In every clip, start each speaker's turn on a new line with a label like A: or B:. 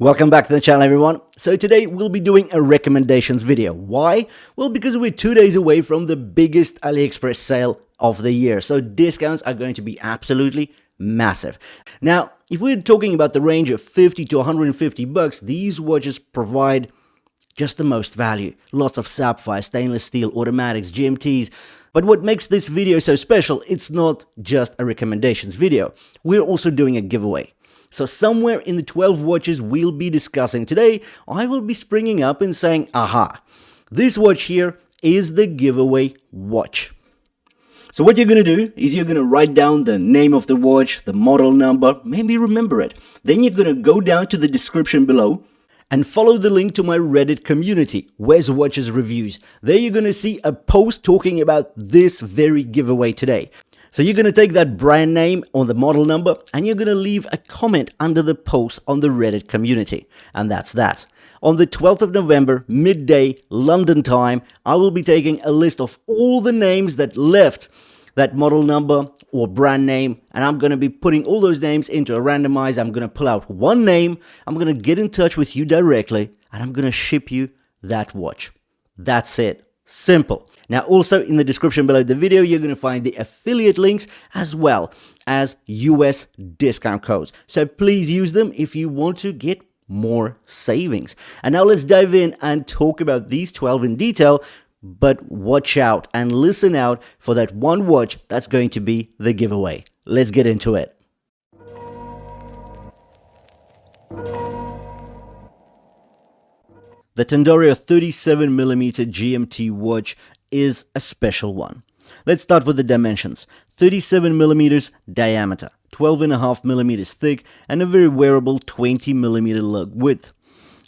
A: Welcome back to the channel, everyone. So today we'll be doing a recommendations video. Why? Well, because we're 2 days away from the biggest AliExpress sale of the year. So discounts are going to be absolutely massive. Now, if we're talking about the range of 50 to 150 bucks, these watches provide just the most value. Lots of sapphire, stainless steel, automatics, GMTs. But what makes this video so special, it's not just a recommendations video. We're also doing a giveaway. So somewhere in the 12 watches we'll be discussing today, I will be springing up and saying, aha, this watch here is the giveaway watch. So what you're going to do is you're going to write down the name of the watch, the model number, maybe remember it. Then you're going to go down to the description below and follow the link to my Reddit community, Where's Watches Reviews. There you're going to see a post talking about this very giveaway today. So you're going to take that brand name or the model number and you're going to leave a comment under the post on the Reddit community. And that's that. On the 12th of November, midday, London time, I will be taking a list of all the names that left that model number or brand name, and I'm going to be putting all those names into a randomizer. I'm going to pull out one name, I'm going to get in touch with you directly, and I'm going to ship you that watch. That's it. Simple. Now, also in the description below the video, you're going to find the affiliate links as well as US discount codes. So please use them if you want to get more savings. And now let's dive in and talk about these 12 in detail. But watch out and listen out for that one watch that's going to be the giveaway. Let's get into it. The Tandorio 37mm GMT watch is a special one. Let's start with the dimensions. 37mm diameter, 12.5mm thick, and a very wearable 20mm lug width.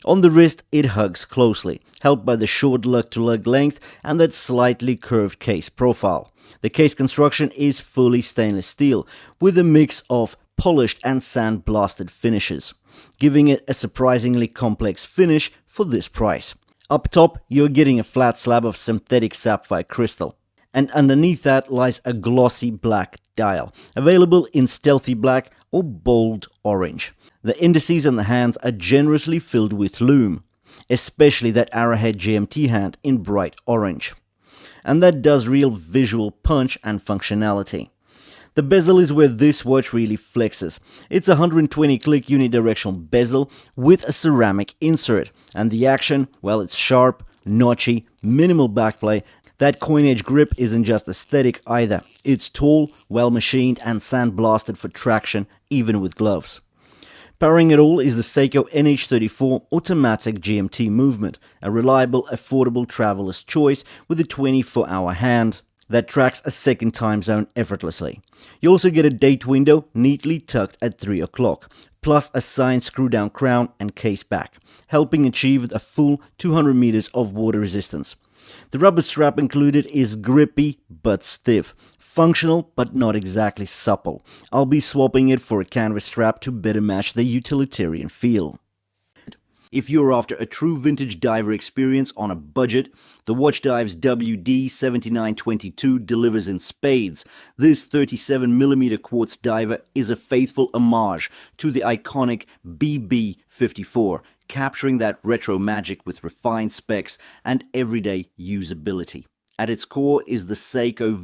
A: On the wrist, it hugs closely, helped by the short lug-to-lug length and that slightly curved case profile. The case construction is fully stainless steel, with a mix of polished and sand-blasted finishes, giving it a surprisingly complex finish for this price. Up top, you're getting a flat slab of synthetic sapphire crystal, and underneath that lies a glossy black dial, available in stealthy black or bold orange. The indices on the hands are generously filled with lume, especially that arrowhead GMT hand in bright orange. And that does real visual punch and functionality. The bezel is where this watch really flexes. It's a 120 click unidirectional bezel with a ceramic insert, and the action, well, it's sharp, notchy, minimal backplay. That coin-edge grip isn't just aesthetic either. It's tall, well-machined and sandblasted for traction, even with gloves. Powering it all is the Seiko NH34 Automatic GMT movement, a reliable, affordable traveler's choice with a 24-hour hand that tracks a second time zone effortlessly. You also get a date window neatly tucked at 3 o'clock, plus a signed screw-down crown and case back, helping achieve a full 200 meters of water resistance. The rubber strap included is grippy but stiff, functional but not exactly supple. I'll be swapping it for a canvas strap to better match the utilitarian feel. If you're after a true vintage diver experience on a budget, the Watchdives WD7922 delivers in spades. This 37mm quartz diver is a faithful homage to the iconic BY54, capturing that retro magic with refined specs and everyday usability. At its core is the Seiko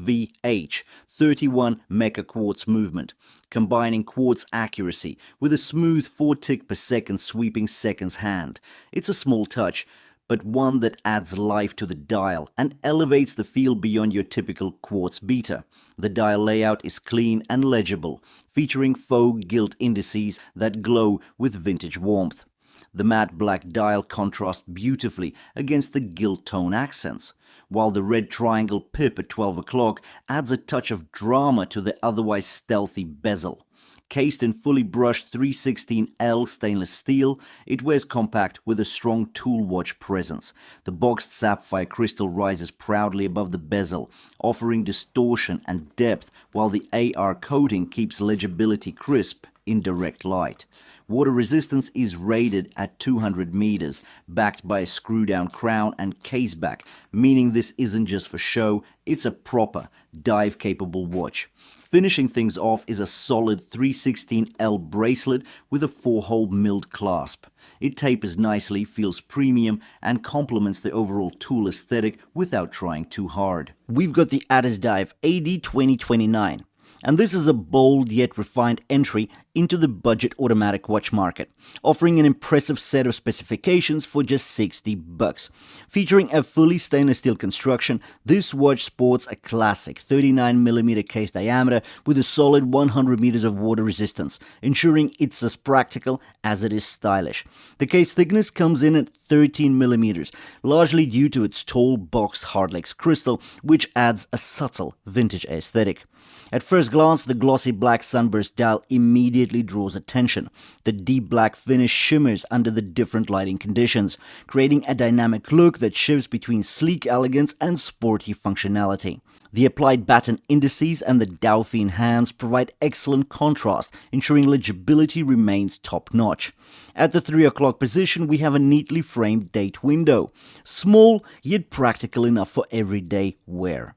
A: VH31 Mecha Quartz movement, combining quartz accuracy with a smooth 4 tick per second sweeping seconds hand. It's a small touch, but one that adds life to the dial and elevates the feel beyond your typical quartz beater. The dial layout is clean and legible, featuring faux gilt indices that glow with vintage warmth. The matte black dial contrasts beautifully against the gilt tone accents, while the red triangle pip at 12 o'clock adds a touch of drama to the otherwise stealthy bezel. Cased in fully brushed 316L stainless steel, it wears compact with a strong tool watch presence. The boxed sapphire crystal rises proudly above the bezel, offering distortion and depth, while the AR coating keeps legibility crisp in direct light. Water resistance is rated at 200 meters, backed by a screw-down crown and caseback, meaning this isn't just for show, it's a proper dive-capable watch. Finishing things off is a solid 316L bracelet with a 4-hole milled clasp. It tapers nicely, feels premium, and complements the overall tool aesthetic without trying too hard. We've got the Addiesdive AD2029. And this is a bold yet refined entry into the budget automatic watch market, offering an impressive set of specifications for just $60. Featuring a fully stainless steel construction, this watch sports a classic 39mm case diameter with a solid 100 meters of water resistance, ensuring it's as practical as it is stylish. The case thickness comes in at 13mm, largely due to its tall boxed hardlex crystal, which adds a subtle vintage aesthetic. At first glance, the glossy black sunburst dial immediately draws attention. The deep black finish shimmers under the different lighting conditions, creating a dynamic look that shifts between sleek elegance and sporty functionality. The applied batten indices and the Dauphine hands provide excellent contrast, ensuring legibility remains top-notch. At the 3 o'clock position, we have a neatly framed date window, small yet practical enough for everyday wear.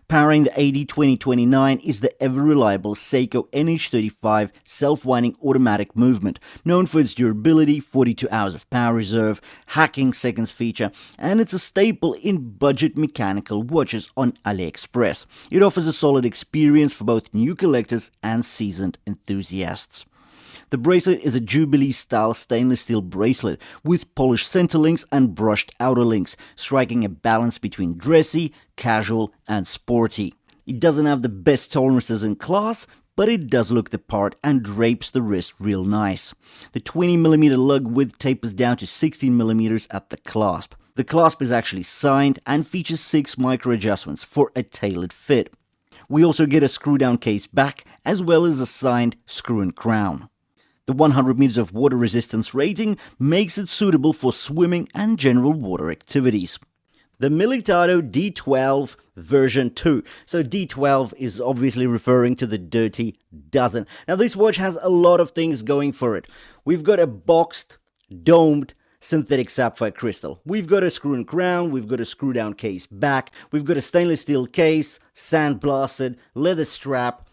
A: Powering the AD2029 is the ever-reliable Seiko NH35 self-winding automatic movement, known for its durability, 42 hours of power reserve, hacking seconds feature, and it's a staple in budget mechanical watches on AliExpress. It offers a solid experience for both new collectors and seasoned enthusiasts. The bracelet is a Jubilee-style stainless steel bracelet with polished center links and brushed outer links, striking a balance between dressy, casual, and sporty. It doesn't have the best tolerances in class, but it does look the part and drapes the wrist real nice. The 20mm lug width tapers down to 16mm at the clasp. The clasp is actually signed and features 6 micro adjustments for a tailored fit. We also get a screw-down case back, as well as a signed screw and crown. The 100 meters of water resistance rating makes it suitable for swimming and general water activities. The Militado D12 version 2. So D12 is obviously referring to the Dirty Dozen. Now this watch has a lot of things going for it. We've got a boxed, domed, synthetic sapphire crystal. We've got a screw and crown, we've got a screw down case back, we've got a stainless steel case, sandblasted, leather strap.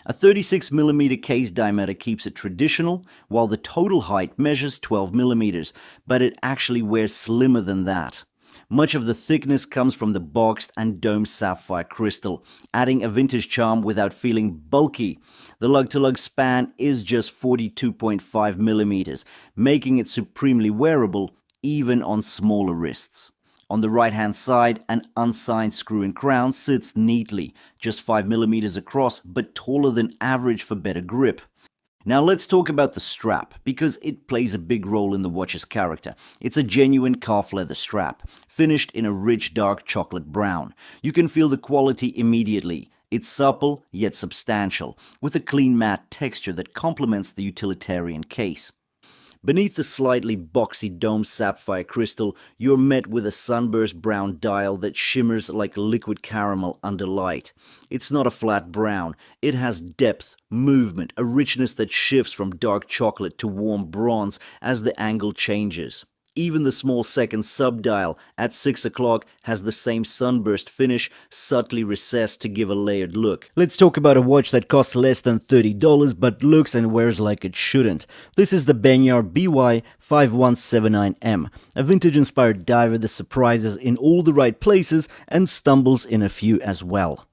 A: A 36mm case diameter keeps it traditional, while the total height measures 12mm, but it actually wears slimmer than that. Much of the thickness comes from the boxed and domed sapphire crystal, adding a vintage charm without feeling bulky. The lug-to-lug span is just 42.5mm, making it supremely wearable even on smaller wrists. On the right-hand side, an unsigned screw and crown sits neatly, just 5mm across, but taller than average for better grip. Now let's talk about the strap, because it plays a big role in the watch's character. It's a genuine calf leather strap, finished in a rich dark chocolate brown. You can feel the quality immediately. It's supple, yet substantial, with a clean matte texture that complements the utilitarian case. Beneath the slightly boxy domed sapphire crystal, you're met with a sunburst brown dial that shimmers like liquid caramel under light. It's not a flat brown. It has depth, movement, a richness that shifts from dark chocolate to warm bronze as the angle changes. Even the small second sub-dial at 6 o'clock has the same sunburst finish, subtly recessed to give a layered look. Let's talk about a watch that costs less than $30 but looks and wears like it shouldn't. This is the Benyar BY5179M, a vintage-inspired diver that surprises in all the right places and stumbles in a few as well.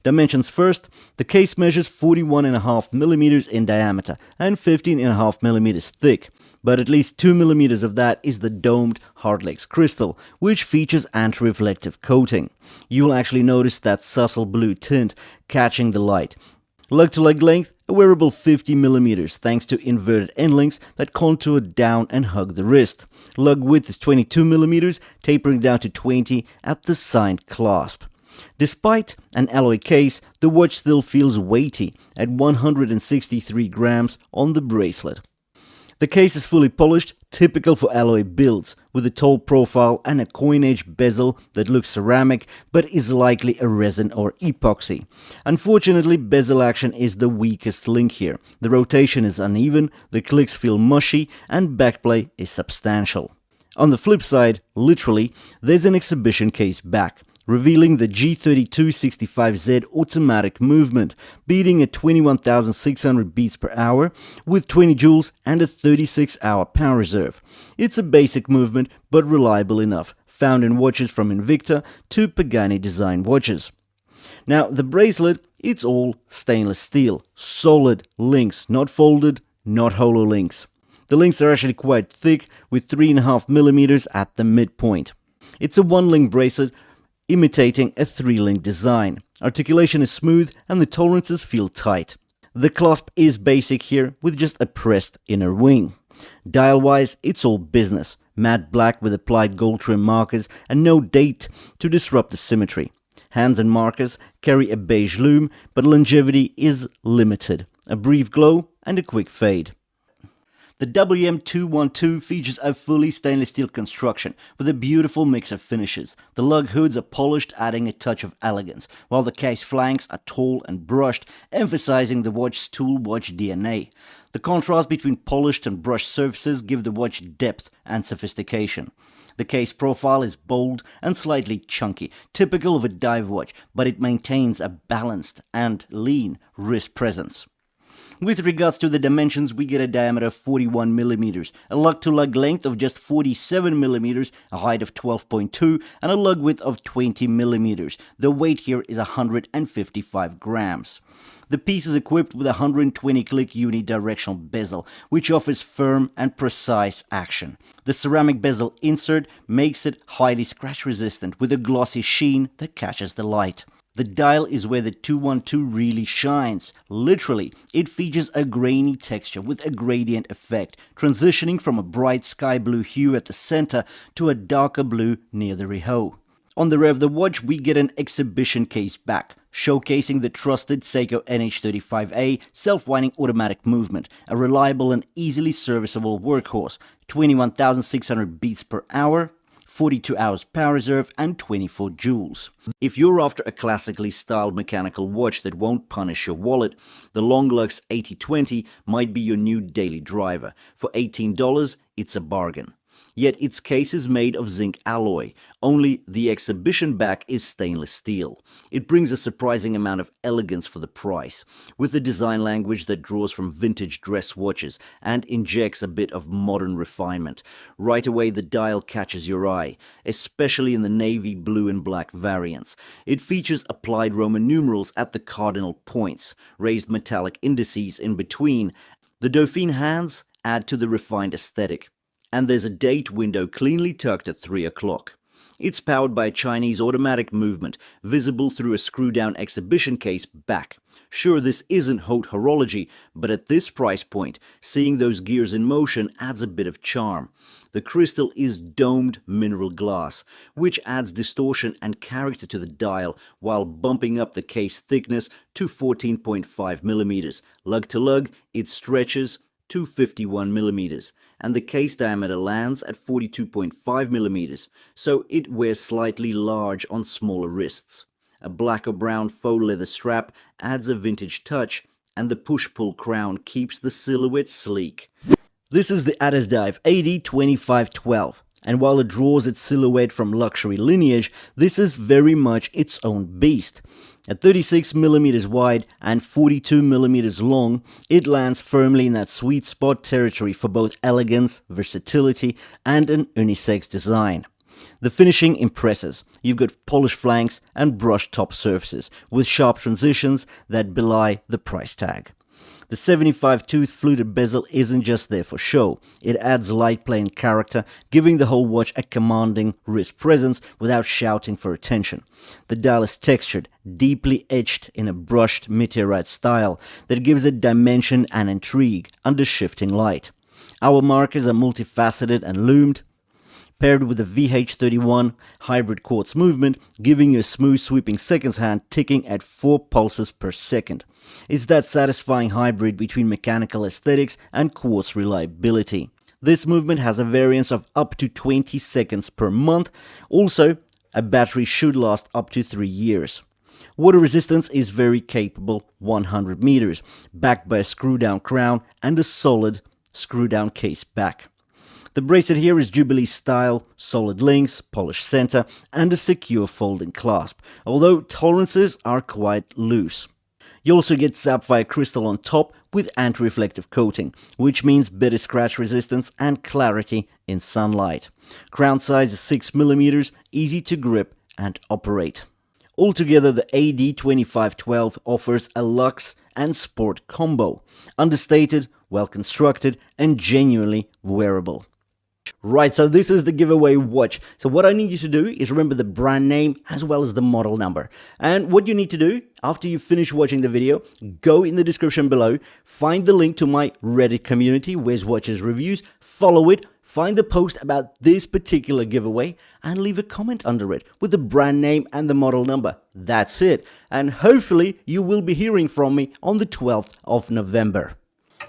A: Dimensions first, the case measures 41.5mm in diameter and 15.5mm thick, but at least 2mm of that is the domed hardlex crystal, which features anti-reflective coating. You will actually notice that subtle blue tint catching the light. Lug-to-lug length, a wearable 50mm thanks to inverted end links that contour down and hug the wrist. Lug width is 22mm, tapering down to 20 at the signed clasp. Despite an alloy case, the watch still feels weighty at 163 grams on the bracelet. The case is fully polished, typical for alloy builds, with a tall profile and a coin-edge bezel that looks ceramic but is likely a resin or epoxy. Unfortunately, bezel action is the weakest link here. The rotation is uneven, the clicks feel mushy, and backplay is substantial. On the flip side, literally, there's an exhibition case back. revealing the G3265Z automatic movement, beating at 21,600 beats per hour with 20 joules and a 36-hour power reserve. It's a basic movement, but reliable enough, found in watches from Invicta to Pagani design watches. Now, the bracelet, it's all stainless steel, solid links, not folded, not hollow links. The links are actually quite thick, with 3.5mm at the midpoint. It's a one-link bracelet imitating a three-link design. Articulation is smooth and the tolerances feel tight. The clasp is basic here, with just a pressed inner wing. Dial-wise, it's all business. Matte black with applied gold trim markers and no date to disrupt the symmetry. Hands and markers carry a beige lume, but longevity is limited. A brief glow and a quick fade. The WM212 features a fully stainless steel construction with a beautiful mix of finishes. The lug hoods are polished, adding a touch of elegance, while the case flanks are tall and brushed, emphasizing the watch's tool watch DNA. The contrast between polished and brushed surfaces give the watch depth and sophistication. The case profile is bold and slightly chunky, typical of a dive watch, but it maintains a balanced and lean wrist presence. With regards to the dimensions, we get a diameter of 41mm, a lug-to-lug length of just 47mm, a height of 12.2, and a lug width of 20mm. The weight here is 155 grams. The piece is equipped with a 120-click unidirectional bezel, which offers firm and precise action. The ceramic bezel insert makes it highly scratch-resistant, with a glossy sheen that catches the light. The dial is where the 212 really shines. Literally, it features a grainy texture with a gradient effect, transitioning from a bright sky blue hue at the center to a darker blue near the rehaut. On the rear of the watch, we get an exhibition case back, showcasing the trusted Seiko NH35A self-winding automatic movement, a reliable and easily serviceable workhorse, 21,600 beats per hour, 42 hours power reserve and 24 joules. If you're after a classically styled mechanical watch that won't punish your wallet, the LongLux AT20 might be your new daily driver. For $18, it's a bargain. Yet its case is made of zinc alloy, only the exhibition back is stainless steel. It brings a surprising amount of elegance for the price, with a design language that draws from vintage dress watches and injects a bit of modern refinement. Right away the dial catches your eye, especially in the navy, blue and black variants. It features applied Roman numerals at the cardinal points, raised metallic indices in between. The Dauphine hands add to the refined aesthetic. And there's a date window cleanly tucked at 3 o'clock. It's powered by a Chinese automatic movement, visible through a screw-down exhibition case back. Sure, this isn't haute horology, but at this price point, seeing those gears in motion adds a bit of charm. The crystal is domed mineral glass, which adds distortion and character to the dial, while bumping up the case thickness to 14.5mm. Lug to lug, it stretches to 51mm, and the case diameter lands at 42.5mm, so it wears slightly large on smaller wrists. A black or brown faux leather strap adds a vintage touch, and the push-pull crown keeps the silhouette sleek. This is the Addiesdive AD2512, and while it draws its silhouette from luxury lineage, this is very much its own beast. At 36mm wide and 42mm long, it lands firmly in that sweet spot territory for both elegance, versatility, and an unisex design. The finishing impresses. You've got polished flanks and brushed top surfaces, with sharp transitions that belie the price tag. The 75-tooth fluted bezel isn't just there for show. It adds light play and character, giving the whole watch a commanding wrist presence without shouting for attention. The dial is textured, deeply etched in a brushed meteorite style that gives it dimension and intrigue under shifting light. Hour markers are multifaceted and lumed, paired with a VH31 hybrid quartz movement, giving you a smooth sweeping seconds hand ticking at 4 pulses per second. It's that satisfying hybrid between mechanical aesthetics and quartz reliability. This movement has a variance of up to 20 seconds per month. Also, a battery should last up to 3 years. Water resistance is very capable, 100 meters, backed by a screw-down crown and a solid screw-down case back. The bracelet here is Jubilee style, solid links, polished center, and a secure folding clasp, although tolerances are quite loose. You also get sapphire crystal on top with anti-reflective coating, which means better scratch resistance and clarity in sunlight. Crown size is 6mm, easy to grip and operate. Altogether, the AD2512 offers a luxe and sport combo, understated, well constructed, and genuinely wearable. Right, so this is the giveaway watch. So what I need you to do is remember the brand name as well as the model number. And what you need to do after you finish watching the video, go in the description below, find the link to my Reddit community, Where's Watches Reviews, follow it, find the post about this particular giveaway, and leave a comment under it with the brand name and the model number. That's it. And hopefully you will be hearing from me on the 12th of November.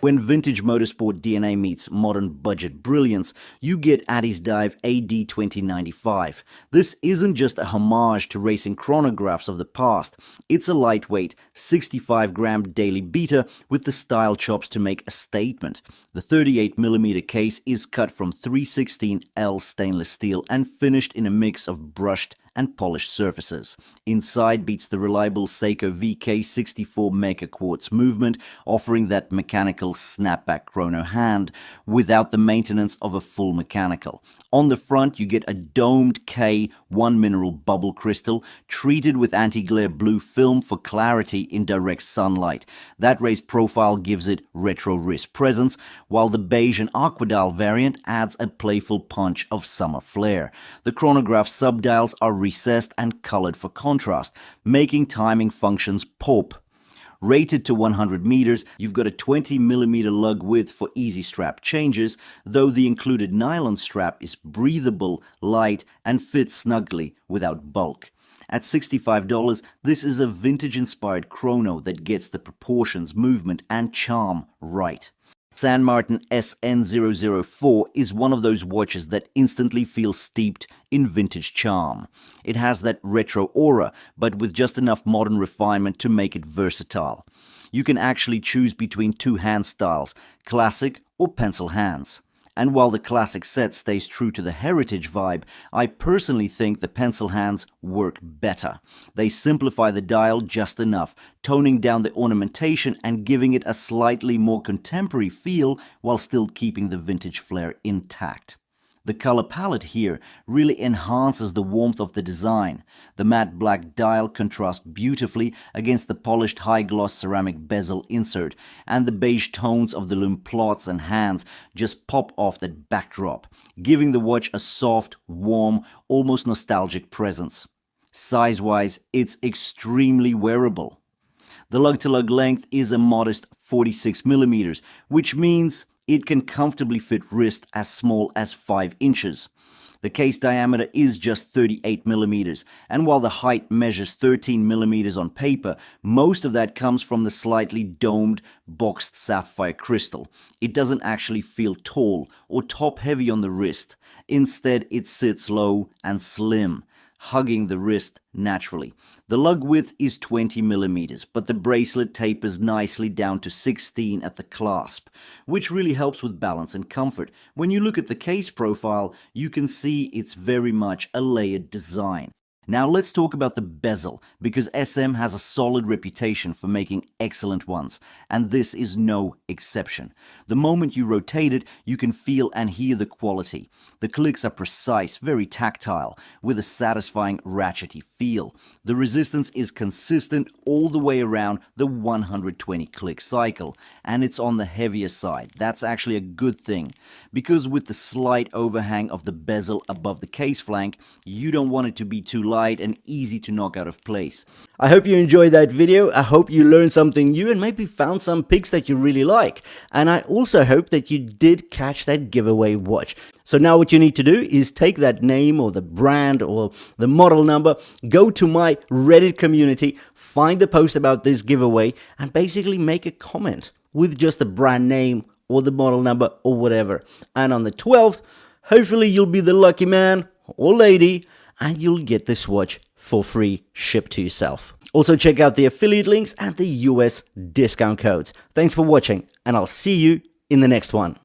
A: When vintage motorsport DNA meets modern budget brilliance, you get Addiesdive AD2095. This isn't just a homage to racing chronographs of the past. It's a lightweight, 65-gram daily beater with the style chops to make a statement. The 38mm case is cut from 316L stainless steel and finished in a mix of brushed and polished surfaces. Inside beats the reliable Seiko VK64 Mega Quartz movement, offering that mechanical snapback chrono hand without the maintenance of a full mechanical. On the front, you get a domed K 1 mineral bubble crystal treated with anti-glare blue film for clarity in direct sunlight. That raised profile gives it retro wrist presence, while the beige and aquadial variant adds a playful punch of summer flair. The chronograph subdials are recessed and colored for contrast, making timing functions pop. Rated to 100 meters, you've got a 20mm lug width for easy strap changes, though the included nylon strap is breathable, light, and fits snugly without bulk. At $65, this is a vintage-inspired chrono that gets the proportions, movement, and charm right. Martin SN004 is one of those watches that instantly feels steeped in vintage charm. It has that retro aura, but with just enough modern refinement to make it versatile. You can actually choose between two hand styles, classic or pencil hands. And while the classic set stays true to the heritage vibe, I personally think the pencil hands work better. They simplify the dial just enough, toning down the ornamentation and giving it a slightly more contemporary feel while still keeping the vintage flair intact. The color palette here really enhances the warmth of the design. The matte black dial contrasts beautifully against the polished high-gloss ceramic bezel insert, and the beige tones of the lume plots and hands just pop off that backdrop, giving the watch a soft, warm, almost nostalgic presence. Size-wise, it's extremely wearable. The lug-to-lug length is a modest 46mm, which means it can comfortably fit wrist as small as 5 inches. The case diameter is just 38mm, and while the height measures 13mm on paper, most of that comes from the slightly domed, boxed sapphire crystal. It doesn't actually feel tall or top-heavy on the wrist. Instead, it sits low and slim, hugging the wrist naturally. The lug width is 20mm, but the bracelet tapers nicely down to 16 at the clasp, which really helps with balance and comfort. When you look at the case profile, you can see it's very much a layered design. Now let's talk about the bezel, because SM has a solid reputation for making excellent ones, and this is no exception. The moment you rotate it, you can feel and hear the quality. The clicks are precise, very tactile, with a satisfying ratchety feel. The resistance is consistent all the way around the 120 click cycle, and it's on the heavier side. That's actually a good thing, because with the slight overhang of the bezel above the case flank, you don't want it to be too light and easy to knock out of place. I hope you enjoyed that video. I hope you learned something new and maybe found some picks that you really like. And I also hope that you did catch that giveaway watch. So now what you need to do is take that name or the brand or the model number, go to my Reddit community, find the post about this giveaway, and basically make a comment with just the brand name or the model number or whatever. And on the 12th, hopefully you'll be the lucky man or lady, and you'll get this watch for free shipped to yourself. Also check out the affiliate links and the US discount codes. Thanks for watching, and I'll see you in the next one.